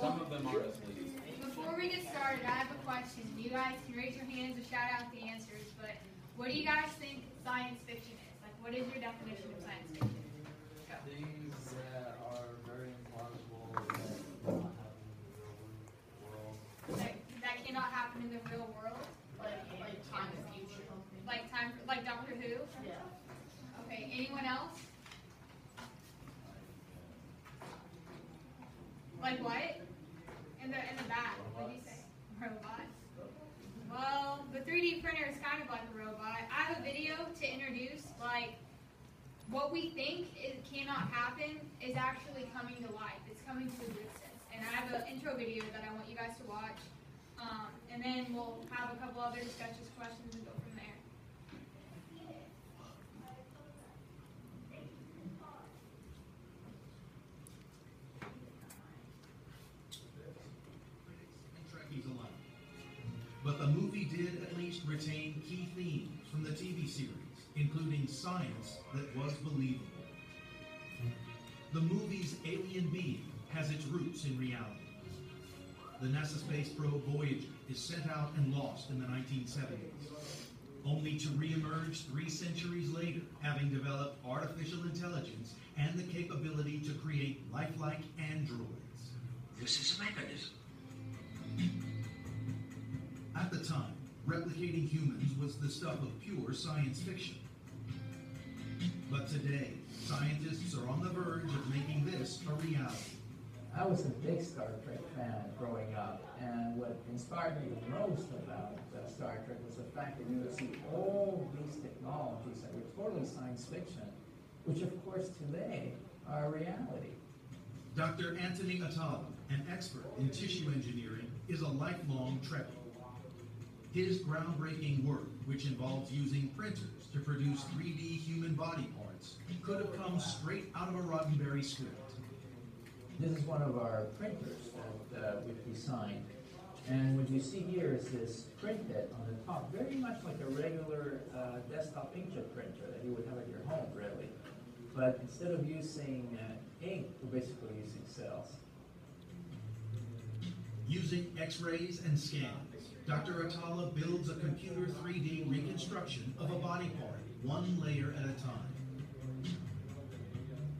Some of them are misleading. Before we get started, I have a question. You guys can raise your hands or shout out the answers, but what do you guys think science fiction is? Like, what is your definition of science fiction? Go. Things that are very implausible that cannot happen in the real world. That cannot happen in the real world? Like time in the future. Like Doctor Who? Yeah. Okay, anyone else? Like what? In the back, what did you say? Robots? Well, the 3D printer is kind of like a robot. I have a video to introduce, like, what we think cannot happen is actually coming to life. It's coming to existence. And I have an intro video that I want you guys to watch. And then we'll have a couple other discussions, questions, and go from there. Trekkies alone. But the movie did at least retain key themes from the TV series, including science that was believable. The movie's alien being has its roots in reality. The NASA space probe Voyager is sent out and lost in the 1970s, only to re-emerge 3 centuries later, having developed artificial intelligence and the capability to create lifelike androids. This is a mechanism. At the time, replicating humans was the stuff of pure science fiction. But today, scientists are on the verge of making this a reality. I was a big Star Trek fan growing up, and what inspired me the most about Star Trek was the fact that you would see all these technologies that were totally science fiction, which of course today are reality. Dr. Anthony Atala, an expert in tissue engineering, is a lifelong Trekkie. His groundbreaking work, which involves using printers to produce 3D human body parts, could have come straight out of a Roddenberry script. This is one of our printers that we've designed. And what you see here is this print bed on the top, very much like a regular desktop inkjet printer that you would have at your home, really. But instead of using ink, we're basically using cells. Using X-rays and scans, Dr. Atala builds a computer 3D reconstruction of a body part, one layer at a time.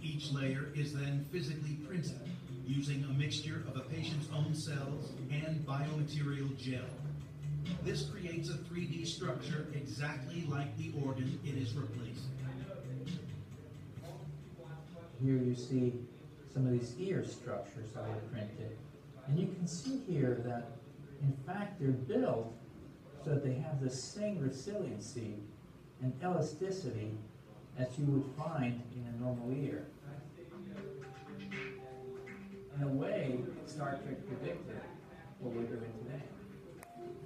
Each layer is then physically printed using a mixture of a patient's own cells and biomaterial gel. This creates a 3D structure exactly like the organ it is replacing. Here you see some of these ear structures that were printed. And you can see here that, in fact, they're built so that they have the same resiliency and elasticity as you would find in a normal ear. In a way, Star Trek predicted what we're doing today.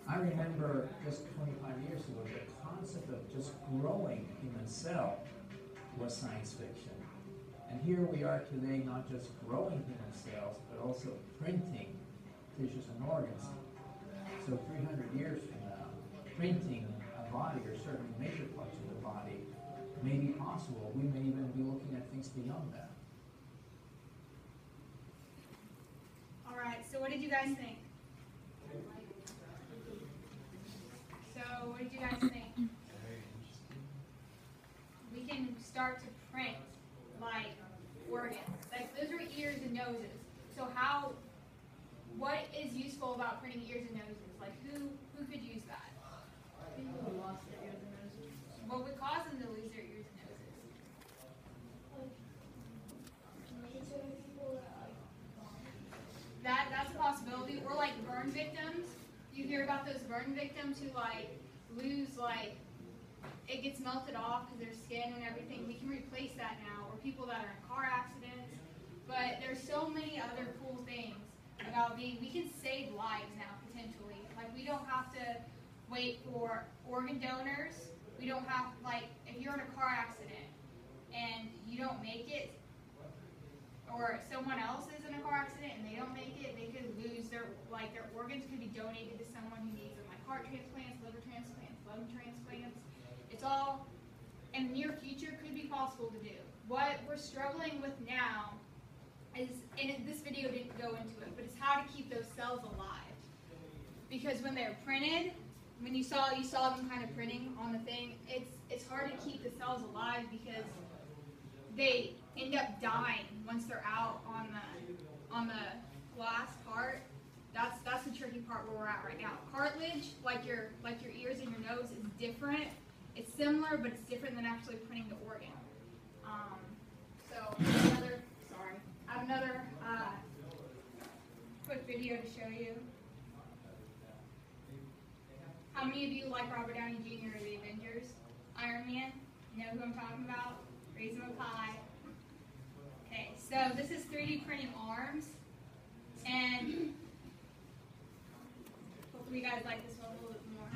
I remember just 25 years ago, the concept of just growing a human cell was science fiction. And here we are today, not just growing human cells, but also printing tissues and organs. So 300 years from now, printing a body or certain major parts of the body may be possible. We may even be looking at things beyond that. All right, so what did you guys think? We can start to print like organs. Like those are ears and noses. So what is useful about printing ears and noses? Like who could use that? People who lost their ears and noses. What would cause them to lose their ears and noses? That's a possibility. Or like burn victims. You hear about those burn victims who like lose it gets melted off because their skin and everything. We can replace that now. Or people that are in car accidents. But there's so many other cool things about we can save lives now potentially. Like we don't have to wait for organ donors. We don't have if you're in a car accident and you don't make it, or someone else is in a car accident and they don't make it, they could lose their organs could be donated to someone who needs them, like heart transplants, liver transplants, lung transplants. It's all in the near future could be possible to do. What we're struggling with now this video didn't go into it, but it's how to keep those cells alive. Because when they're printed, when you saw them kind of printing on the thing, it's hard to keep the cells alive because they end up dying once they're out on the glass part. That's the tricky part where we're at right now. Cartilage, like your ears and your nose, is different. It's similar, but it's different than actually printing the organ. I have another quick video to show you. How many of you like Robert Downey Jr. or the Avengers? Iron Man? You know who I'm talking about? Raise them up high. Okay, so this is 3D printing arms, and hopefully you guys like this one a little bit more.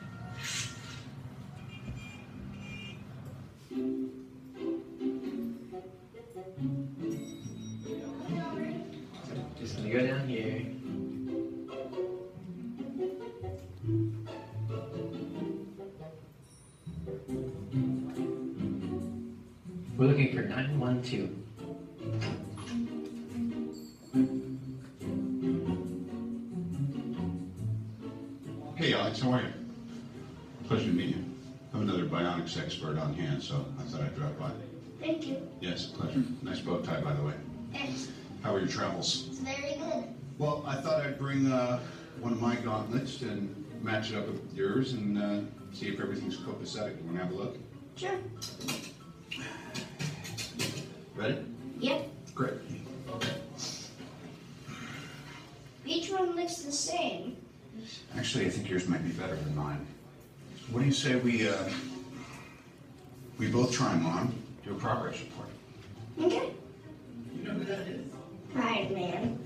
Just gonna go down here. We're looking for 912. Hey Alex, how are you? Pleasure to meet you. I'm another bionics expert on hand, so I thought I'd drop by. Thank you. Yes, pleasure. Nice bow tie, by the way. Thanks. How are your travels? It's very good. Well, I thought I'd bring one of my gauntlets and match it up with yours and see if everything's copacetic. You want to have a look? Sure. Ready? Yep. Great. Each one looks the same. Actually, I think yours might be better than mine. What do you say we both try them on, do a progress report? Okay. You know who that is? Iron Man.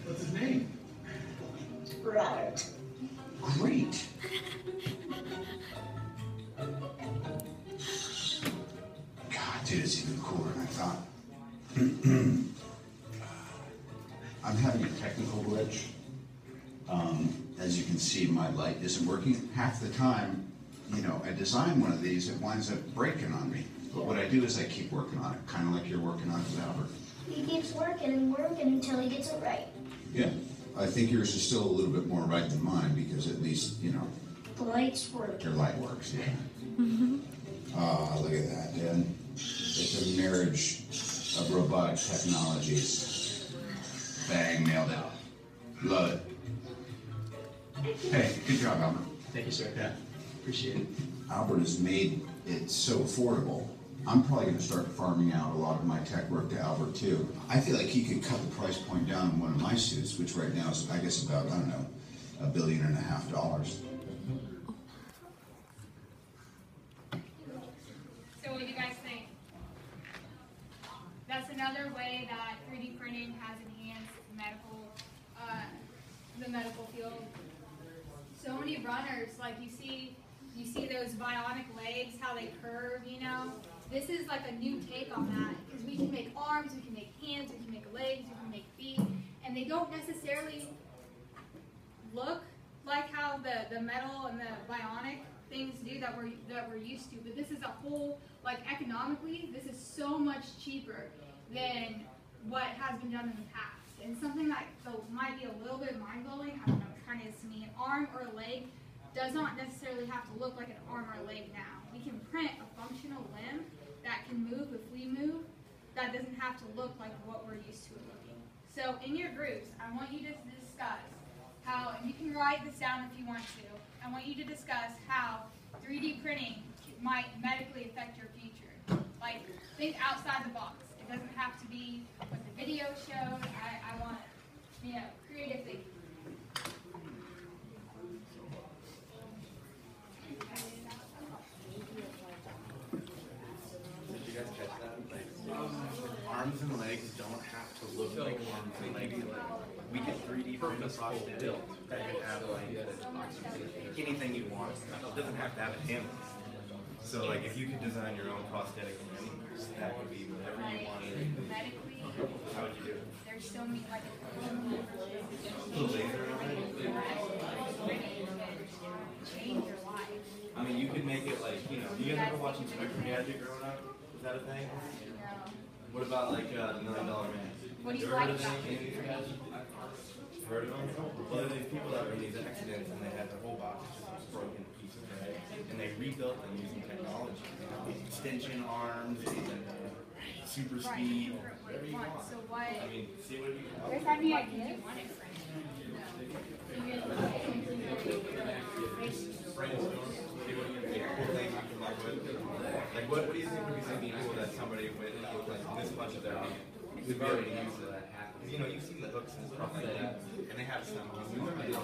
What's his name? Robert. Great. God, dude, it's even cooler than I thought. I'm having a technical glitch. As you can see, my light isn't working. Half the time, I design one of these, it winds up breaking on me. But what I do is I keep working on it, kind of like you're working on it with Albert. He keeps working and working until he gets it right. Yeah, I think yours is still a little bit more right than mine because at least, The lights work. your light works, yeah. Oh, look at that, Dad. It's a marriage of robotic technologies. Bang, nailed it. Love it. Hey, good job, Albert. Thank you, sir. Yeah. Appreciate it. Albert has made it so affordable. I'm probably going to start farming out a lot of my tech work to Albert too. I feel like he could cut the price point down on one of my suits, which right now is, I guess, about, $1.5 billion. So what do you guys think? That's another way that 3D printing has enhanced the medical field. So many runners, like you see those bionic legs, how they curve, This is like a new take on that because we can make arms, we can make hands, we can make legs, we can make feet, and they don't necessarily look like how the metal and the bionic things do that we're used to. But this is a whole, like economically, this is so much cheaper than what has been done in the past. And something that might be a little bit mind-blowing, I don't know, it kind of is to me, an arm or a leg does not necessarily have to look like an arm or a leg now. We can print a functional limb that can move if we move, that doesn't have to look like what we're used to it looking. So in your groups, I want you to discuss how, and you can write this down if you want to, I want you to discuss how 3D printing might medically affect your future. Like, think outside the box. It doesn't have to be what the video showed. I want, creative thinking. Did you guys catch that? Like, arms and legs don't have to look like arms and legs. We can 3D print a prosthetic built that can have anything you want. It doesn't have to have a handle. So like if you could design your own prosthetic limb, that would be whatever you wanted. Medically, How would you do it? there's so many, like, The laser and everything? change your life. I mean, you could make it like, you guys ever watch Inspector Gadget growing up? Was that a thing? No. What about like the $1 Million Man? What do you like about it? Heard of them? Well, these people that were in these accidents and they had their whole bodies just broken pieces, right? And they rebuilt them using technology. Extension arms, super speed. Whatever you want. So what? I mean, see what you want. There's any ideas? Brainstorm. See what you think. Cool things you can like with. Like what do you think would be something cool that somebody with like this much of their we've already used that. You know, you've seen the hooks and stuff like that, and they have some. You remember the it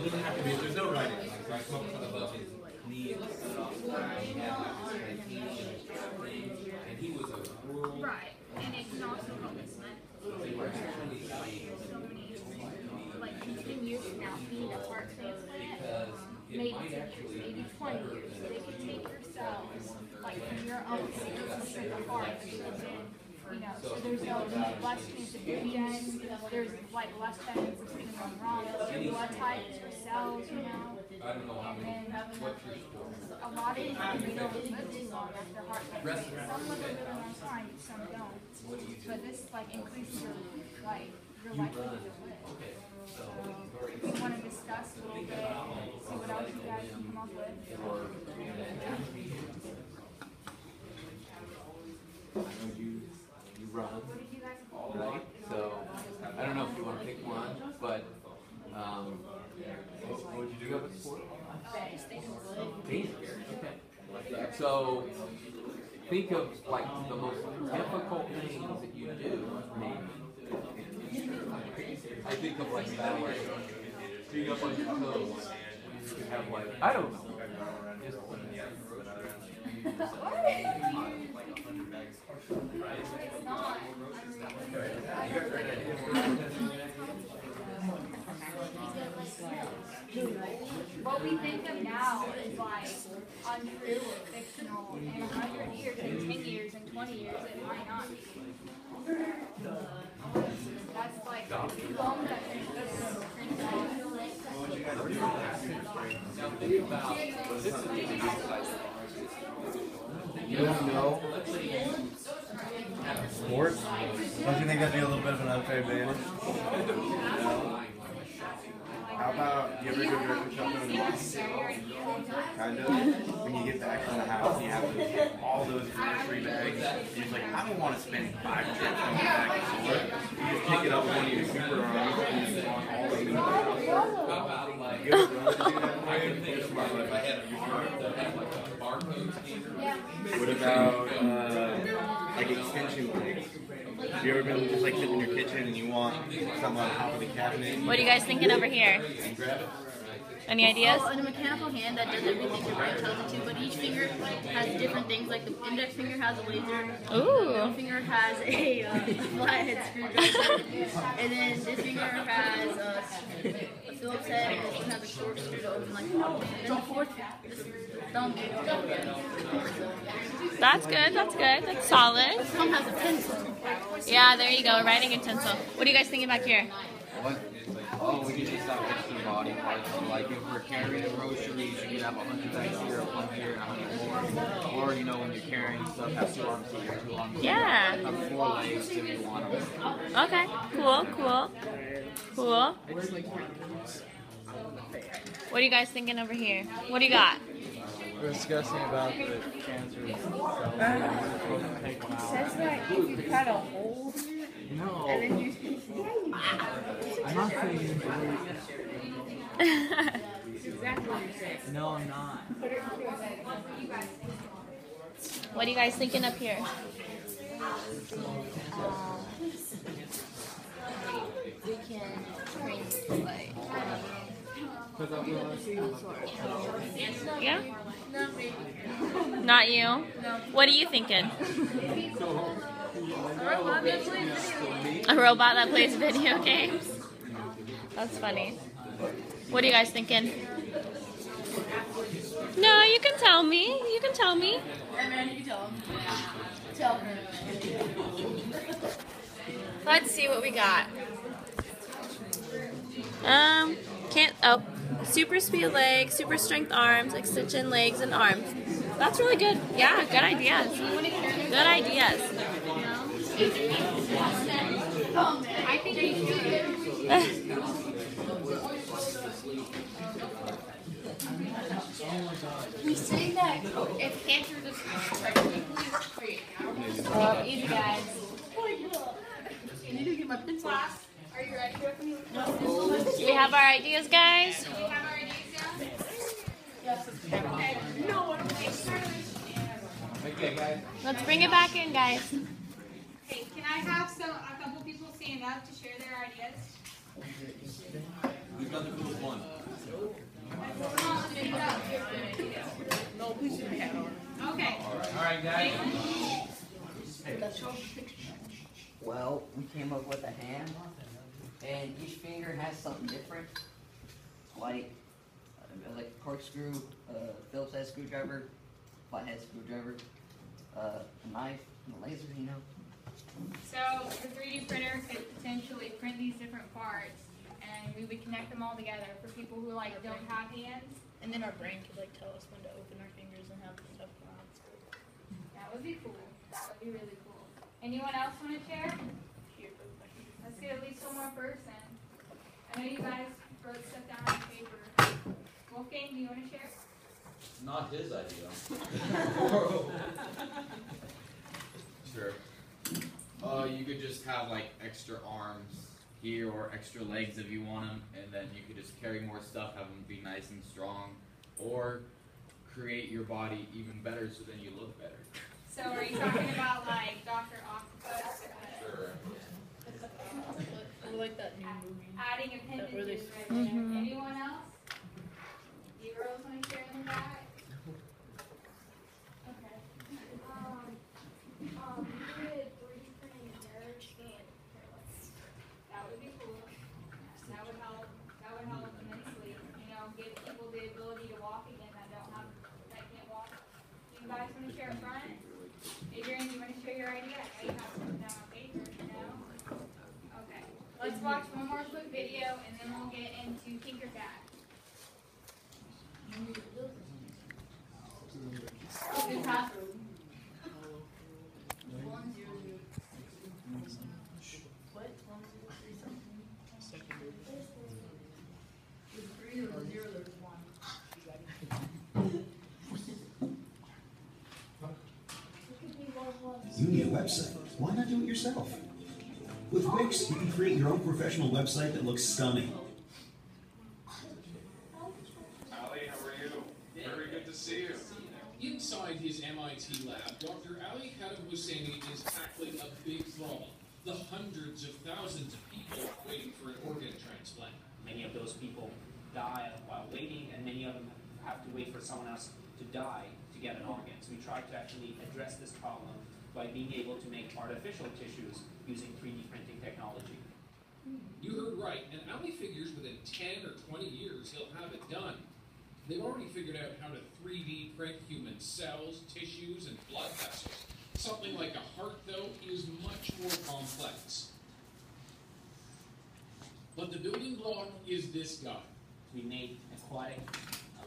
doesn't have to be. There's no writing. Like I smoked on the bus. His knee and stuff. He had like this thing, and he was a world. Right, and it can also help us so many, like 10 years from now, being a heart transplant, maybe 10 years, maybe 20 years, they could take your cells, like from your own cells, and the heart, you know, so there's no less chance of regen, there's like less chance of something going wrong, your blood types, your cells, you know, and a lot of people, they don't live too long after heart transplant. Some live a really long time, some don't. But this like increases your likelihood to live. So we want to discuss a little bit, see what else you guys can come up with. You run, What did you guys right? So I don't know if you want to pick one, but what would you do up at sport? Tennis. Okay. So think of like the most difficult things that you do, maybe. I think of like ballet. Being up on your toes. You could have like, I don't know. Just what we think of now is like untrue or fictional. In 100 years, in 10 years, in 20 years, it might not be. That's like film that You don't know sports? Don't you think that'd be a little bit of an unfair advantage? How about you ever go grocery shopping and kind of when you get back to the house and you have all those grocery bags, you're just like, I don't want to spend 5 trips coming back and forth. You just pick it up with one of your super arms and you walk all the way to the house. You ever run to do that? I can think of if I had a barcode scanner. What about like extension legs? Have you ever been just like sitting in your kitchen and you want something on top of the cabinet? What are you guys thinking over here? Any ideas? And a mechanical hand that does everything your brain tells it to, but each finger has different things. Like the index finger has a laser, Ooh. the middle finger has a flathead screwdriver, and then this finger has a Phillips head, and this one has a short screw to open like that. And then the fourth, this thumb. That's good, that's good. That's solid. This thumb has a pencil. Yeah, there you go. Writing utensil. What are you guys thinking back here? what? Oh, we could just have extra body parts. So like if we're carrying groceries, you could have 100 bags here, 1 here, and 100 more. Or you know when you're carrying stuff, have 2 arms here, 2 arms here. Yeah. Have 4 legs if you want them. Okay, cool, cool. Cool. What are you guys thinking over here? What do you got? We're discussing about the cancer. It says that if you've had a hole, No, and then you I'm not saying exactly what you're saying. no, I'm not. What are you guys thinking up here? We can train like. Yeah? No, maybe. Not you? What are you thinking? A robot that plays video games? That's funny. What are you guys thinking? No, you can tell me. You can tell me. You tell him. Tell him. Let's see what we got. Can't, oh, Super speed legs, super strength arms, extension legs and arms. That's really good. Yeah, good ideas. Good ideas. I think you should. We say that if cancer just easy guys. You need to get my pencil. Class, are you ready? Do we have our ideas, guys? Do we have our ideas down? Okay. No, Okay, guys. Let's bring it back in, guys. Hey, can I have a couple people stand up to share their ideas? Who's got the coolest one? Come on, stand up. No, please do hat on. Okay. All right, guys. Well, we came up with a hand, and each finger has something different, like a corkscrew, Phillips head screwdriver, flathead screwdriver, a knife, and a laser, you know. So the 3D printer could potentially print these different parts, and we would connect them all together for people who like don't have hands. And then our brain could like tell us when to open our fingers and have stuff come out. That would be cool. That would be really cool. Anyone else want to share? Let's get at least one more person. I know you guys wrote stuff down on paper. Wolfgang, do you want to share? Not his idea. Sure. You could just have like extra arms here or extra legs if you want them, and then you could just carry more stuff, have them be nice and strong, or create your body even better so then you look better. So are you talking about like Dr. Octopus? Sure. Or like that new movie. Adding appendages right there. Anyone else? You girls want to share in the back? Okay. That would be cool. That would help. That would help immensely. You know, give people the ability to walk again that can't walk. You guys want to share a front? Adrian, you want to share your idea? I know you have something down on paper, you know? Okay. Let's watch one more quick video and then we'll get into Tinkercad. Good pass. You need a website. Why not do it yourself? With Wix, you can create your own professional website that looks stunning. Ali, how are you? Very good to see you. Inside his MIT lab, Dr. Ali Khadim Hosseini is tackling a big problem. The hundreds of thousands of people waiting for an organ transplant. Many of those people die while waiting, and many of them have to wait for someone else to die to get an organ. So we try to actually address this problem by being able to make artificial tissues using 3D printing technology. You heard right, and Ali figures within 10 or 20 years he'll have it done. They've already figured out how to 3D print human cells, tissues, and blood vessels. Something like a heart, though, is much more complex. But the building block is this guy. We made aquatic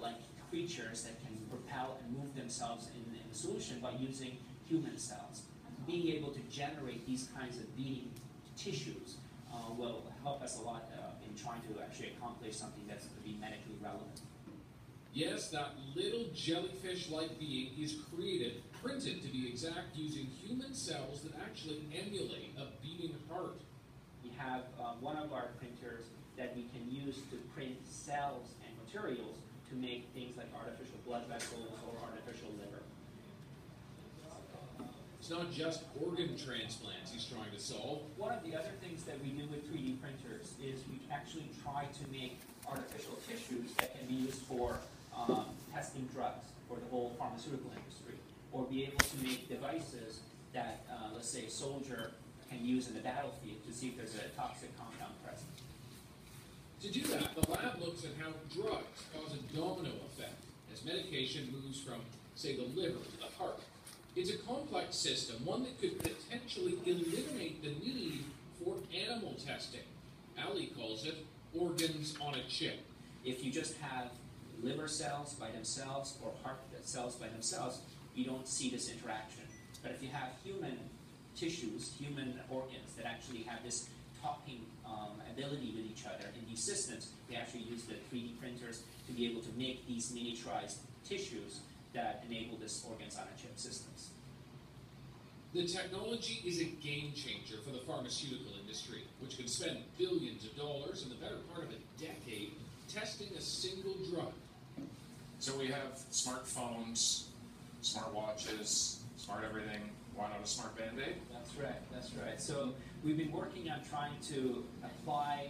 like creatures that can propel and move themselves in the solution by using human cells. Being able to generate these kinds of beating tissues will help us a lot in trying to actually accomplish something that's going to be medically relevant. Yes, that little jellyfish-like being is created, printed to be exact, using human cells that actually emulate a beating heart. We have one of our printers that we can use to print cells and materials to make things like artificial blood vessels or artificial liver. It's not just organ transplants he's trying to solve. One of the other things that we do with 3D printers is we actually try to make artificial tissues that can be used for testing drugs for the whole pharmaceutical industry, or be able to make devices that, let's say, a soldier can use in the battlefield to see if there's a toxic compound present. To do that, the lab looks at how drugs cause a domino effect as medication moves from, say, the liver to the heart. It's a complex system, one that could potentially eliminate the need for animal testing. Ali calls it organs on a chip. If you just have liver cells by themselves or heart cells by themselves, you don't see this interaction. But if you have human tissues, human organs that actually have this talking ability with each other in these systems, they actually use the 3D printers to be able to make these miniaturized tissues that enable this organs on a chip systems. The technology is a game changer for the pharmaceutical industry, which can spend billions of dollars and the better part of a decade testing a single drug. So we have smartphones, smartwatches, smart everything. Why not a smart Band-Aid? That's right, that's right. So we've been working on trying to apply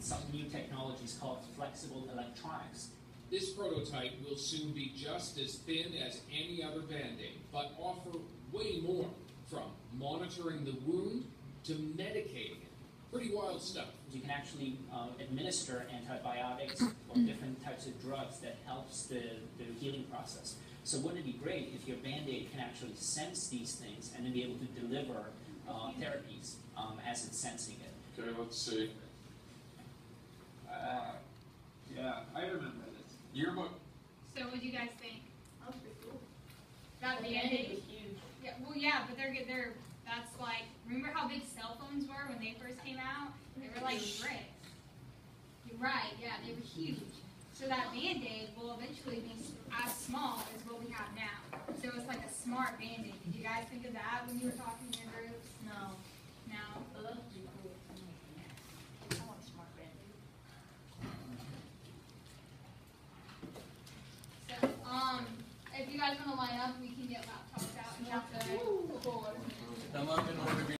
some new technologies called flexible electronics. This prototype will soon be just as thin as any other Band-Aid, but offer way more, from monitoring the wound to medicating it. Pretty wild stuff. You can actually administer antibiotics or different types of drugs that helps the healing process. So wouldn't it be great if your Band-Aid can actually sense these things and then be able to deliver therapies as it's sensing it? Okay, let's see. Yeah, I remember this. Yearbook. So what do you guys think? That was pretty cool. That The Band-Aid? Band-Aid was huge. Yeah, well, yeah, but they're that's like, remember how big cell phones were when they first came out? They were like bricks. You're right, yeah, they were huge. So that Band-Aid will eventually be as small as what we have now. So it's like a smart Band-Aid. Did you guys think of that when you were talking in your groups? No. No? But that would be cool. I want a smart Band-Aid. So, if you guys want to line up, we can get laptops out and have the. Come up in order.